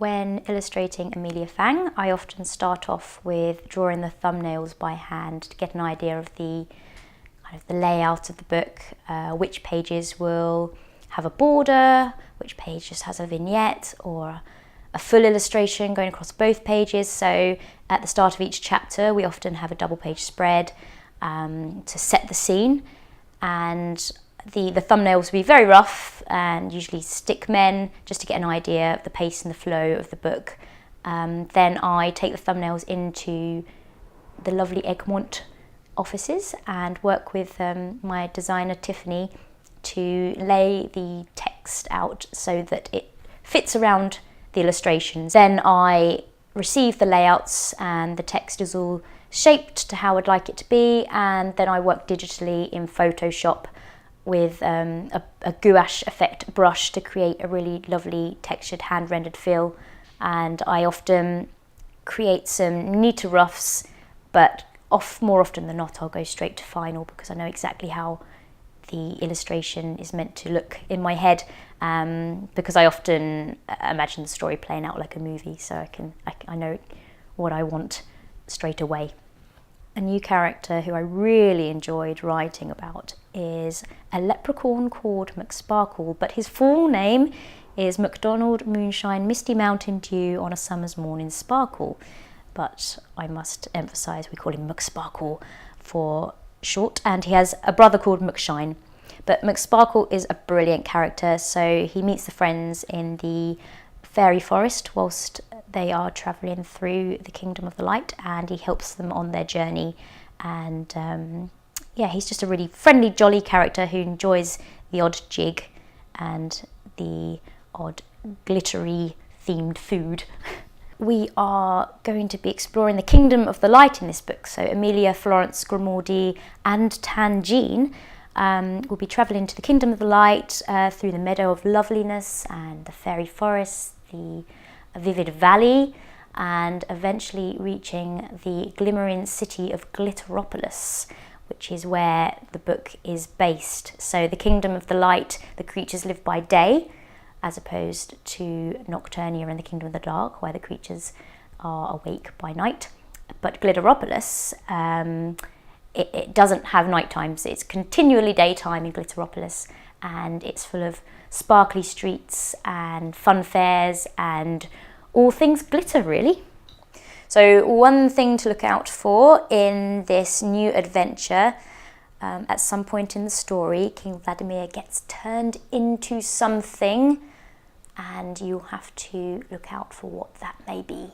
When illustrating Amelia Fang, I often start off with drawing the thumbnails by hand to get an idea of the layout of the book, which pages will have a border, which page just has a vignette or a full illustration going across both pages. So at the start of each chapter, we often have a double page spread to set the scene, and the thumbnails will be very rough and usually stick men, just to get an idea of the pace and the flow of the book. Then I take the thumbnails into the lovely Egmont offices and work with my designer Tiffany to lay the text out so that it fits around the illustrations. Then I receive the layouts and the text is all shaped to how I'd like it to be, and then I work digitally in Photoshop with a gouache effect brush to create a really lovely textured hand-rendered feel. And I often create some neater roughs, but more often than not I'll go straight to final because I know exactly how the illustration is meant to look in my head, because I often imagine the story playing out like a movie, so I know what I want straight away. A new character who I really enjoyed writing about is a leprechaun called McSparkle, but his full name is MacDonald Moonshine Misty Mountain Dew on a Summer's Morning Sparkle, but I must emphasise we call him McSparkle for short, and he has a brother called McShine. But McSparkle is a brilliant character. So he meets the friends in the fairy forest whilst they are travelling through the Kingdom of the Light, and he helps them on their journey. And yeah, he's just a really friendly, jolly character who enjoys the odd jig and the odd glittery themed food. We are going to be exploring the Kingdom of the Light in this book. So Amelia, Florence, Grimaldi and Tangine will be travelling to the Kingdom of the Light through the Meadow of Loveliness and the fairy forest, the vivid valley, and eventually reaching the glimmering city of Glitteropolis, which is where the book is based. So the Kingdom of the Light, the creatures live by day, as opposed to Nocturnia and the Kingdom of the Dark, where the creatures are awake by night. But Glitteropolis, it doesn't have night times. It's continually daytime in Glitteropolis, and it's full of sparkly streets and fun fairs and all things glitter, really. So one thing to look out for in this new adventure, at some point in the story, King Vladimir gets turned into something, and you'll have to look out for what that may be.